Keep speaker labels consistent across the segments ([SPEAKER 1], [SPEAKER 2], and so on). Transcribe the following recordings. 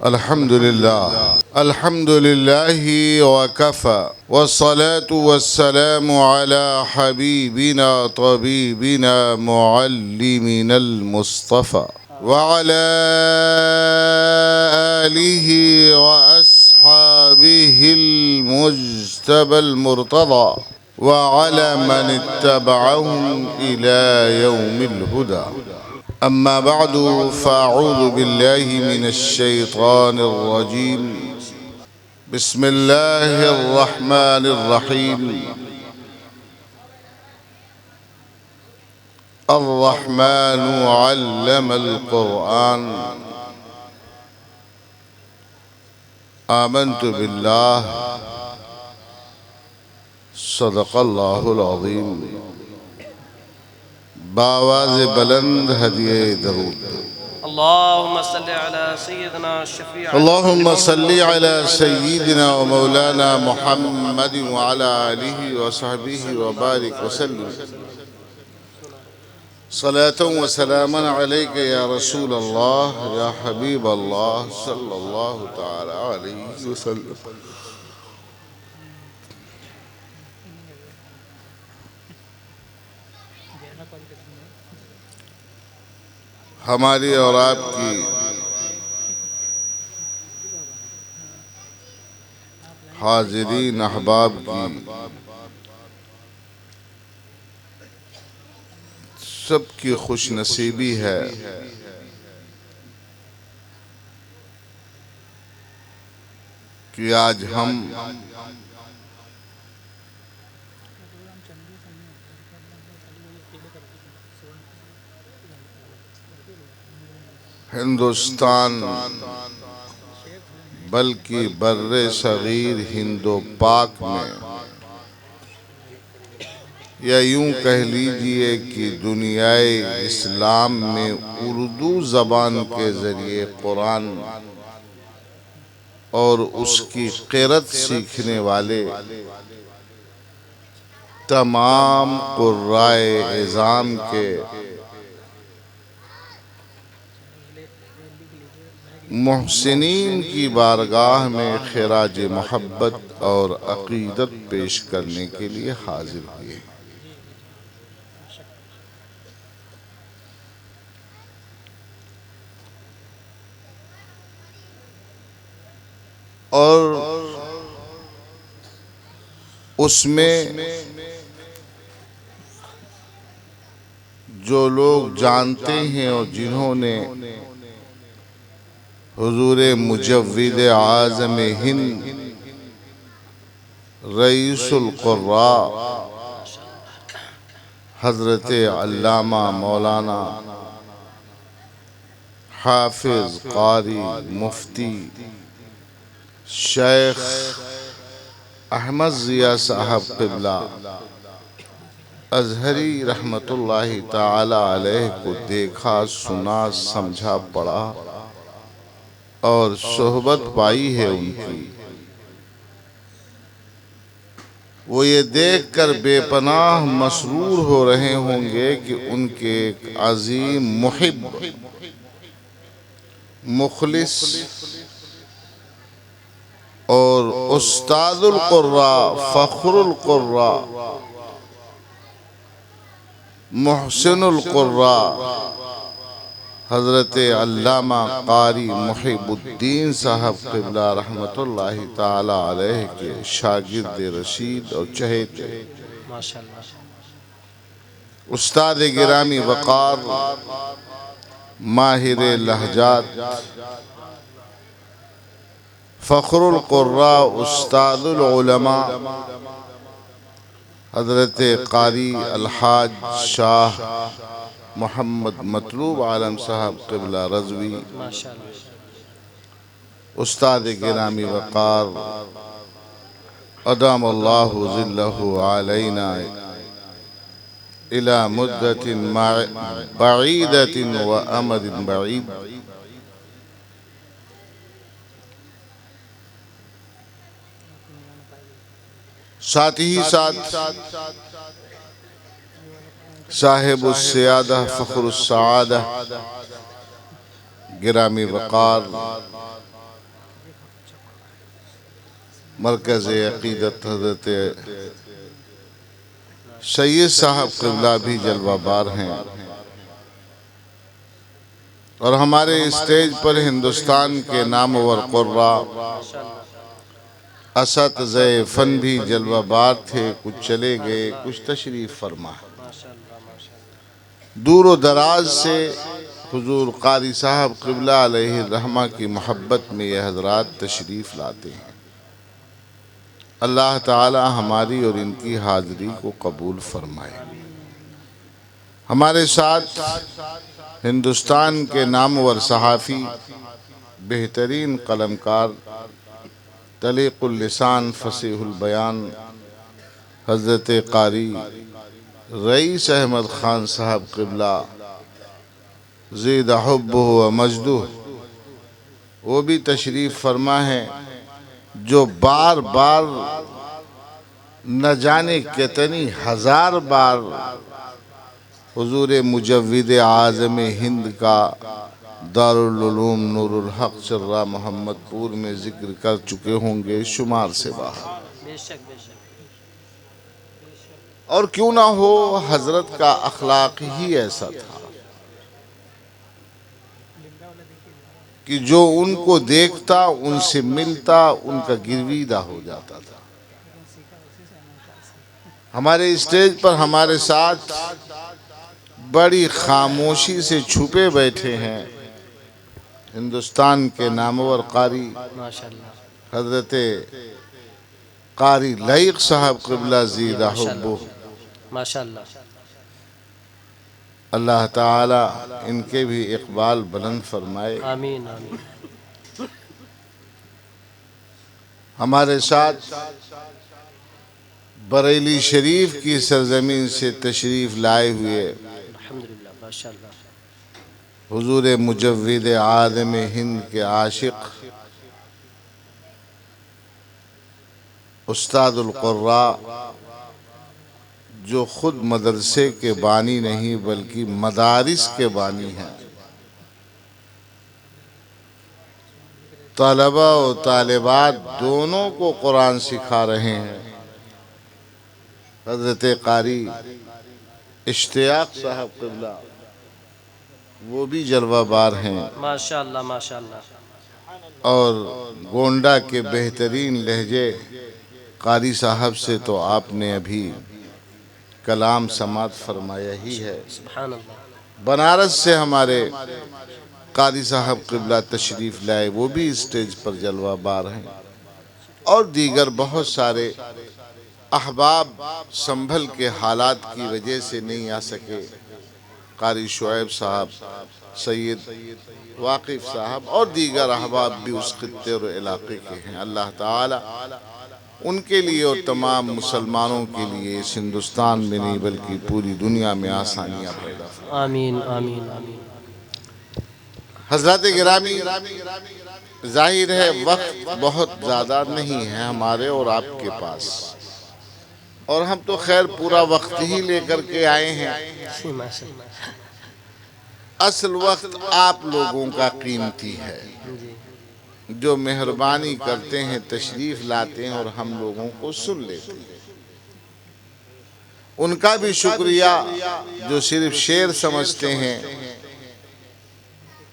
[SPEAKER 1] الحمد لله وكفى والصلاة والسلام على حبيبنا طبيبنا معلمنا المصطفى وعلى آله وأصحابه المجتبى المرتضى وعلى من اتبعهم إلى يوم الهدى. أما بعد فأعوذ بالله من الشيطان الرجيم. بسم الله الرحمن الرحيم. الرحمن علم القرآن. آمنت بالله صدق الله العظيم. بآواز بلند ہدیہ درود.
[SPEAKER 2] اللهم صل على سيدنا الشفيع
[SPEAKER 1] اللهم صل على سيدنا ومولانا محمد وعلى آله وصحبه وبارك وسلم صلاة وسلاما عليك يا رسول الله يا حبيب الله صلى الله تعالى عليه وسلم. ہماری اور آپ کی حاضرین احباب کی سب کی خوش نصیبی ہے کہ آج ہم ہندوستان بلکہ بر صغیر ہند و پاک میں یا یوں کہہ لیجئے کہ دنیائے اسلام میں اردو زبان کے ذریعے قرآن اور اس کی قرأت سیکھنے والے تمام قرائے اعظام کے محسنین کی بارگاہ میں خراج محبت اور عقیدت پیش کرنے کے لیے حاضر ہوئے. اور اس میں جو لوگ جانتے ہیں اور جنہوں نے حضور مجود اعظم ہند رئیس القراء حضرت علامہ مولانا حافظ قاری مفتی شیخ احمد ضیاء صاحب قبلہ ازہری رحمت اللہ تعالی علیہ کو دیکھا، سنا، سمجھا، پڑھا اور صحبت پائی ہے ان کی، وہ یہ دیکھ کر بے پناہ مسرور ہو رہے ہوں گے کہ ان کے ایک عظیم محب، مخلص اور استاد القراء، فخر القراء، محسن القراء حضرت علامہ قاری محب الدین صاحب قبلہ رحمت اللہ تعالی علیہ کے شاگرد رشید اور چہیتے استاد گرامی وقار، ماہر لہجات، فخر القراء، استاد العلماء حضرت قاری الحاج شاہ محمد مطلوب عالم صاحب قبلہ رضوی، استاد گرامی وقار ادام اللہ ظلہ علینا الى مدت بعیدت و امد بعید. ساتھ ہی ساتھ صاحب السیادہ فخر السعادہ گرامی وقار مرکز عقیدت حضرت سید صاحب قبلہ بھی جلوہ بار ہیں، اور ہمارے اسٹیج پر ہندوستان کے نامور قراء اساتذہ فن بھی جلوہ بار تھے، کچھ چلے گئے، کچھ تشریف فرما۔ دور و دراز سے حضور قاری صاحب قبلہ علیہ الرحمہ کی محبت میں یہ حضرات تشریف لاتے ہیں۔ اللہ تعالی ہماری اور ان کی حاضری کو قبول فرمائے۔ ہمارے ساتھ ہندوستان کے نامور صحافی، بہترین قلمکار، طلیق اللسان، فصیح البیان، حضرت قاری رئیس احمد خان صاحب قبلہ زید حبہ و مجدہ، وہ بھی تشریف فرما ہے، جو بار بار نہ جانے کتنی ہزار بار حضور مجود اعظم ہند کا دارالعلوم نور الحق چرہ محمد پور میں ذکر کر چکے ہوں گے، شمار سے باہر۔ اور کیوں نہ ہو، حضرت کا اخلاق ہی ایسا تھا کہ جو ان کو دیکھتا، ان سے ملتا، ان کا گرویدہ ہو جاتا تھا۔ ہمارے اسٹیج پر ہمارے ساتھ بڑی خاموشی سے چھپے بیٹھے ہیں ہندوستان کے نامور قاری حضرت قاری لائق صاحب قبلہ زیدہ حبہ۔ اللہ تعالی ان کے بھی اقبال بلند فرمائے۔
[SPEAKER 2] آمین آمین۔
[SPEAKER 1] ہمارے ساتھ بریلی شریف کی سرزمین سے تشریف لائے ہوئے
[SPEAKER 2] الحمدللہ، ماشاءاللہ،
[SPEAKER 1] حضور مجود اعظم ہند کے عاشق استاد القراء، جو خود مدرسے کے بانی نہیں بلکہ مدارس کے بانی ہیں، طلبہ و طالبات دونوں کو قرآن سکھا رہے ہیں، حضرت قاری اشتیاق صاحب قبلہ، وہ بھی جلوہ بار ہیں،
[SPEAKER 2] ماشاءاللہ ماشاءاللہ۔
[SPEAKER 1] اور گونڈا کے بہترین لہجے قاری صاحب سے تو آپ نے ابھی کلام سماعت فرمایا ہی ہے۔
[SPEAKER 2] سبحان اللہ۔
[SPEAKER 1] بنارس سے ہمارے قاری صاحب قبلہ تشریف لائے، وہ بھی اسٹیج پر جلوہ بار ہیں، اور دیگر بہت سارے احباب سنبھل کے حالات کی وجہ سے نہیں آ سکے۔ قاری شعیب صاحب، سید واقف صاحب اور دیگر احباب بھی اس خطے اور علاقے کے ہیں۔ اللہ تعالی ان کے لیے اور تمام مسلمانوں کے لیے اس ہندوستان میں نہیں بلکہ پوری دنیا میں آسانیاں پیدا فرمائے۔
[SPEAKER 2] آمین آمین آمین۔
[SPEAKER 1] حضرات گرامی، ظاہر ہے وقت بہت زیادہ نہیں ہے ہمارے اور آپ کے پاس، اور ہم تو خیر پورا وقت ہی لے کر کے آئے ہیں۔ اصل وقت آپ لوگوں کا قیمتی ہے، جو مہربانی کرتے ہیں، تشریف لاتے ہیں اور ہم لوگوں کو سن لیتے ہیں۔ ان کا بھی شکریہ جو صرف شعر سمجھتے ہیں،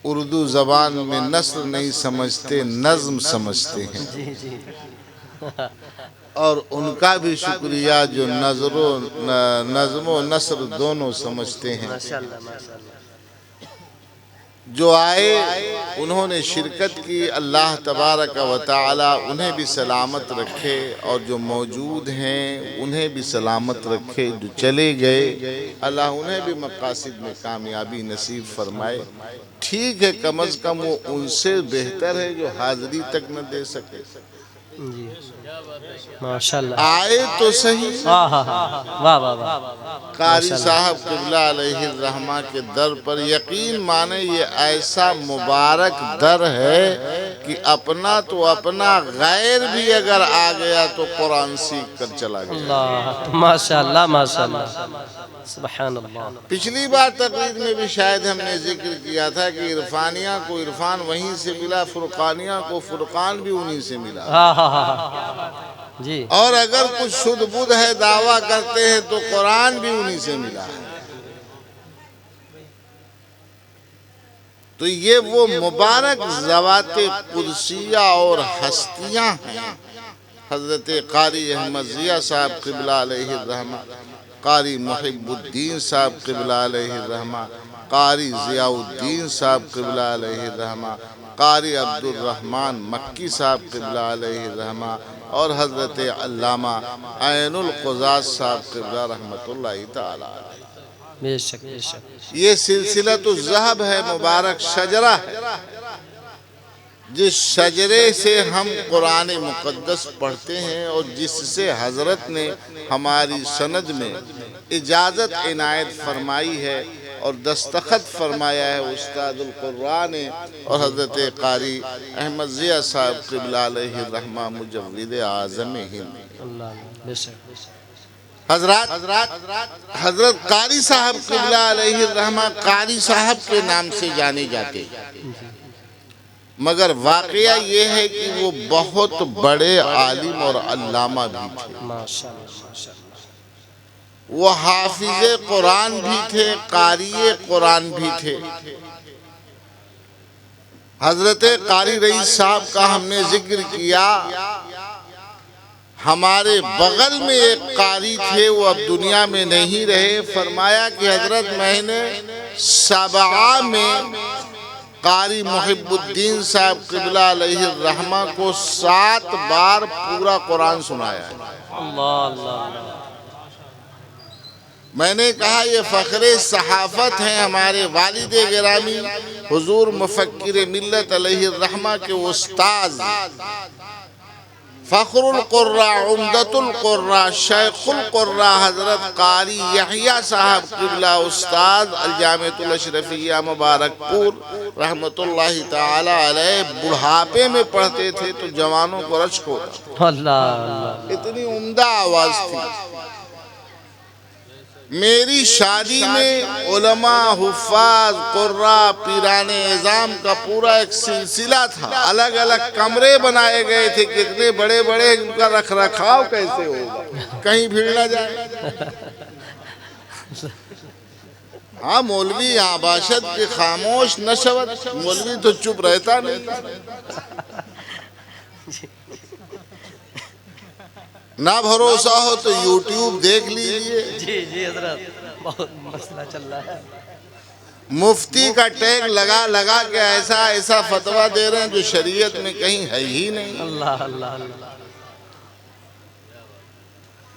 [SPEAKER 1] اردو زبان میں نثر نہیں سمجھتے، نظم سمجھتے ہیں۔ اور ان کا بھی شکریہ جو نظم و نثر دونوں سمجھتے ہیں۔ جو آئے انہوں نے شرکت کی، اللہ تبارک و تعالی انہیں بھی سلامت رکھے، اور جو موجود ہیں انہیں بھی سلامت رکھے، جو چلے گئے اللہ انہیں بھی مقاصد میں کامیابی نصیب فرمائے۔ ٹھیک ہے، کم از کم وہ ان سے بہتر ہے جو حاضری تک نہ دے سکے۔
[SPEAKER 2] ماشاءاللہ،
[SPEAKER 1] آئے تو صحیح۔
[SPEAKER 2] واہ واہ واہ۔
[SPEAKER 1] قاری صاحب قبلہ علیہ الرحمہ کے در پر یقین مانے یہ ایسا مبارک در ہے کہ اپنا تو اپنا، غیر بھی اگر آ گیا تو قرآن سیکھ کر چلا گیا۔
[SPEAKER 2] اللہ، ماشاءاللہ ماشاءاللہ۔ سبحان اللہ.
[SPEAKER 1] پچھلی بار تقریر میں بھی شاید ہم نے ذکر کیا تھا کہ عرفانیہ کو عرفان وہیں سے ملا، فرقانیہ کو فرقان بھی انہیں سے ملا.
[SPEAKER 2] ہاں ہاں ہاں جی.
[SPEAKER 1] اور اگر کچھ شدھ بدھ ہے دعویٰ کرتے ہیں تو قرآن بھی انہیں سے ملا ہے. تو یہ وہ مبارک ذوات قدسیہ اور ہستیاں ہیں. حضرت قاری احمد ضیاء صاحب قبلہ علیہ الرحمہ، قاری محب الدین صاحب قبلہ علیہ الرحمہ، قاری ضیاء الدین صاحب قبلہ علیہ الرحمہ، قاری عبد الرحمن مکی صاحب قبلہ علیہ الرحمہ، اور حضرت علامہ عین القضاة صاحب قبلہ رحمۃ اللہ تعالی علیہ.
[SPEAKER 2] بے شک بے شک.
[SPEAKER 1] یہ سلسلۃ الذہب ہے، مبارک شجرہ ہے، جس شجرے سے ہم قرآن مقدس پڑھتے ہیں اور جس سے حضرت نے ہماری سند میں اجازت عنایت فرمائی ہے اور دستخط فرمایا ہے استاد القراء نے اور حضرت قاری احمد ضیاء صاحب قبلہ علیہ الرحمہ مجود اعظم ہند.
[SPEAKER 2] اللہ بے شک بے شک.
[SPEAKER 1] حضرت قاری صاحب قبلہ علیہ الرحمہ قاری صاحب کے نام سے جانے جاتے، مگر واقعہ یہ ہے کہ وہ بہت بڑے عالم اور علامہ بھی تھے.
[SPEAKER 2] ماشاء اللہ ماشاء اللہ.
[SPEAKER 1] وہ حافظ قرآن بھی تھے، قاری قرآن بھی تھے. حضرت قاری رئیس صاحب کا ہم نے ذکر کیا. ہمارے بغل میں ایک قاری تھے، وہ اب دنیا میں نہیں رہے. فرمایا کہ حضرت میں نے سبعہ میں قاری محب الدین صاحب قبلہ علیہ الرحمہ کو 7 بار پورا قرآن سنایا ہے.
[SPEAKER 2] اللہ اللہ اللہ.
[SPEAKER 1] میں نے کہا یہ فخر صحافت ہیں ہمارے والد گرامی حضور مفکر ملت علیہ الرحمہ کے استاذ، فخر القراء، عمدۃ القراء، شیخ القراء حضرت قاری یحییٰ صاحب قبلہ استاد الجامعۃ الاشرفیہ مبارک پور رحمۃ اللہ تعالی علیہ بڑھاپے میں پڑھتے تھے تو جوانوں کو رشک ہوتا.
[SPEAKER 2] اللہ اللہ.
[SPEAKER 1] اتنی عمدہ آواز تھی. میری شادی میں علماء، حفاظ، قراء، پیران اعظام کا پورا ایک سلسلہ تھا. الگ الگ کمرے بنائے گئے تھے، کتنے بڑے بڑے، ان کا رکھ رکھاؤ کیسے ہوگا، کہیں بھیڑ نہ جائے. ہاں مولوی یہاں باشد کے خاموش نشوت، مولوی تو چپ رہتا نہیں. نہ بھروسہ ہو تو یوٹیوب دیکھ لیجئے.
[SPEAKER 2] جی جی حضرت بہت مسئلہ چل رہا ہے.
[SPEAKER 1] مفتی کا ٹیگ لگا لگا کے ایسا ایسا فتویٰ دے رہے ہیں جو شریعت میں کہیں ہے ہی نہیں.
[SPEAKER 2] اللہ اللہ اللہ.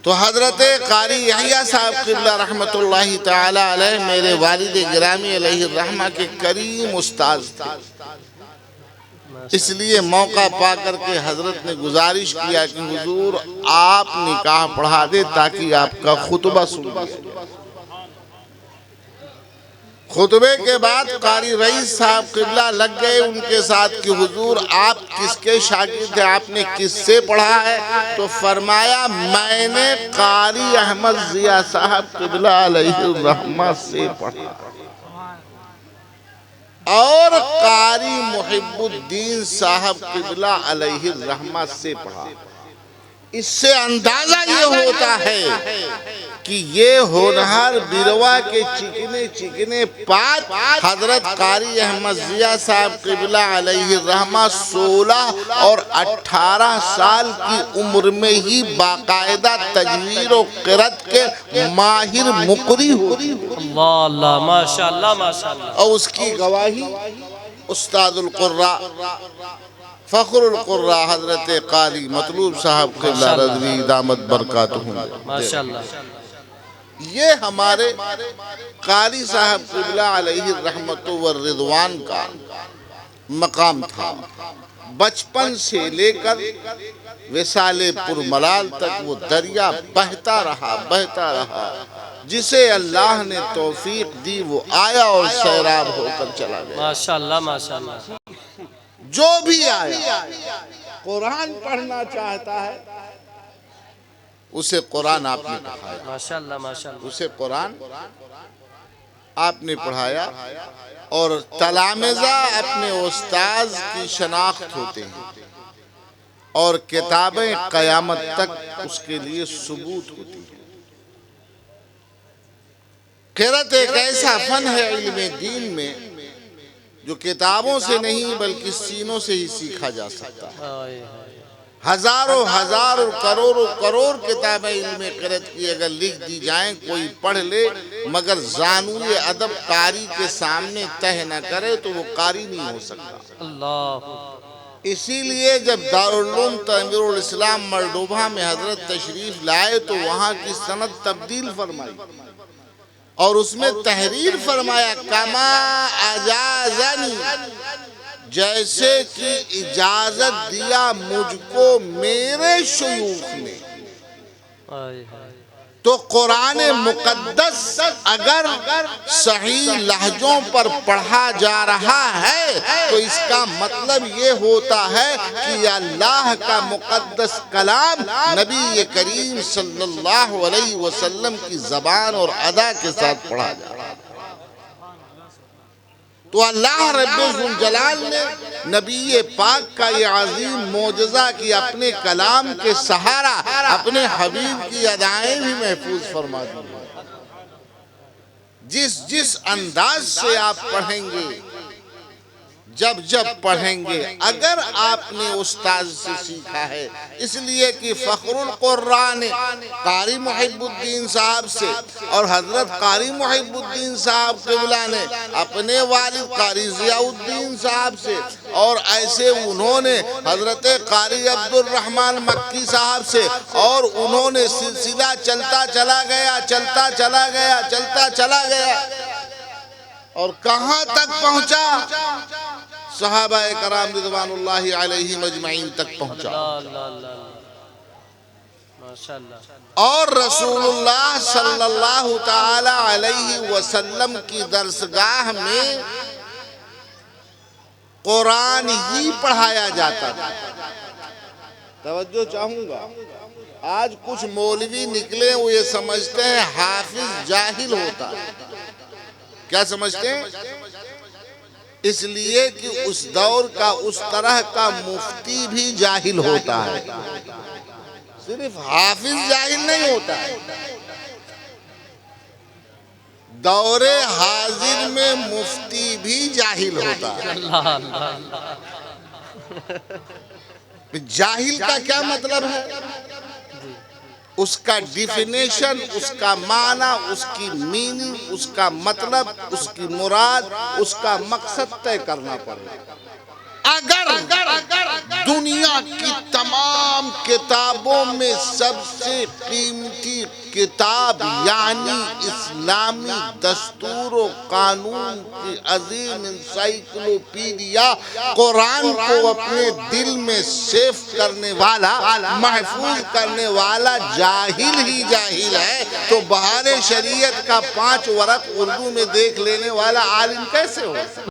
[SPEAKER 1] تو حضرت قاری یحییٰ صاحب قبلہ رحمۃ اللہ تعالی علیہ میرے والد گرامی علیہ الرحمہ کے کریم استاذ تھے. اس لیے موقع پا کر کے حضرت نے گزارش کیا کہ حضور آپ نکاح پڑھا دے تاکہ آپ کا خطبہ سن لیا. خطبے کے بعد قاری رئیس صاحب قبلہ لگ گئے ان کے ساتھ کہ حضور آپ کس کے شاگرد ہیں، آپ نے کس سے پڑھا ہے؟ تو فرمایا میں نے قاری احمد ضیاء صاحب قبلہ علیہ الرحمہ سے پڑھا اور قاری محب الدین صاحب قبلہ علیہ الرحمہ سے پڑھا. اس سے اندازہ یہ ہوتا ہے کہ یہ ہونہار بیروا کے چکنے چکنے پات حضرت قاری احمد ضیاء صاحب قبلہ علیہ الرحمہ 16 اور 18 سال کی عمر میں ہی باقاعدہ تجوید و قرأت کے ماہر مقری ہوتے.
[SPEAKER 2] اللہ اللہ ماشاءاللہ ماشاءاللہ.
[SPEAKER 1] اور اس کی گواہی استاد القراء فخر القراء حضرت قاری مطلوب صاحب قبلہ رضوی دامت برکاتہم.
[SPEAKER 2] ماشاءاللہ.
[SPEAKER 1] یہ ہمارے قاری صاحب قبلہ علیہ الرحمۃ والرضوان کا مقام تھا. بچپن سے لے کر وصال پرملال تک وہ دریا بہتا رہا. جسے اللہ نے توفیق دی وہ آیا اور سیراب ہو کر چلا گیا.
[SPEAKER 2] ماشاءاللہ ماشاءاللہ.
[SPEAKER 1] جو بھی آیا قرآن پڑھنا چاہتا ہے اسے قرآن آپ نے پڑھایا،
[SPEAKER 2] ماشاءاللہ ماشاءاللہ
[SPEAKER 1] اسے قرآن آپ نے پڑھایا، اور تلامذہ اپنے استاذ کی شناخت ہوتے ہیں، اور کتابیں قیامت تک اس کے لیے ثبوت ہوتی ہیں۔ قرأت ایک ایسا فن ہے علم دین میں جو کتابوں سے نہیں بلکہ سینوں سے ہی سیکھا جا سکتا ہے۔ ہزاروں ہزاروں کروڑوں کروڑ کتابیں علم قرأت کی اگر لکھ دی جائیں، کوئی پڑھ لے، مگر زانوی ادب قاری کے سامنے تہ نہ کرے تو وہ قاری نہیں ہو سکتا۔
[SPEAKER 2] اللہ
[SPEAKER 1] اسی لیے جب دارالعلوم تنویر الاسلام مردوبہ میں حضرت تشریف لائے تو وہاں کی سند تبدیل فرمائی اور اس میں تحریر فرمایا، کما اجازنی، جیسے کہ اجازت دیا مجھ کو میرے شیوخ نے۔ تو قرآن مقدس اگر صحیح لہجوں پر پڑھا جا رہا ہے تو اس کا مطلب یہ ہوتا ہے کہ یہ اللہ کا مقدس کلام نبی کریم صلی اللہ علیہ وسلم کی زبان اور ادا کے ساتھ پڑھا جا رہا ہے۔ تو اللہ رب الجلال نے نبی پاک کا یہ عظیم معجزہ کہ اپنے کلام کے سہارا اپنے حبیب کی ادائیں بھی محفوظ فرما دی۔ جس انداز سے آپ پڑھیں گے، جب پڑھیں گے، اگر آپ نے استاذ سے سیکھا ہے، اس لیے کہ فخر القراء نے قاری محب الدین صاحب سے اور حضرت قاری محب الدین صاحب قبلہ نے اپنے والد قاری ضیاء الدین صاحب سے، اور ایسے انہوں نے حضرت قاری عبد الرحمن مکی صاحب سے، اور انہوں نے سلسلہ چلتا چلا گیا، چلتا چلا گیا، چلتا چلا گیا، اور کہاں تک پہنچا؟ صحابہ کرام رضوان اللہ علیہم اجمعین تک پہنچا، اور رسول اللہ صلی اللہ تعالی علیہ وسلم کی درسگاہ میں قرآن ہی پڑھایا جاتا تھا۔ توجہ چاہوں گا، آج کچھ مولوی نکلے وہ یہ سمجھتے ہیں حافظ جاہل ہوتا ہے۔ کیا سمجھتے ہیں؟ اس لیے کہ اس دور کا اس طرح کا مفتی بھی جاہل ہوتا ہے، صرف حافظ جاہل نہیں ہوتا ہے، دور حاضر میں مفتی بھی جاہل ہوتا ہے۔ جاہل کا کیا مطلب ہے؟ اس کا ڈیفینیشن، اس کا معنی، اس کی میننگ، اس کا مطلب، اس کی مراد، اس کا مقصد طے کرنا پڑے گا۔ اگر دنیا کی تمام کتابوں میں سب سے قیمتی کتاب یعنی اسلامی دستور و قانون کی عظیم انسائیکلوپیڈیا قرآن کو اپنے دل میں سیف کرنے والا، محفوظ کرنے والا جاہل ہی جاہل ہے، تو بہار شریعت کا 5 ورق اردو میں دیکھ لینے والا عالم کیسے ہو؟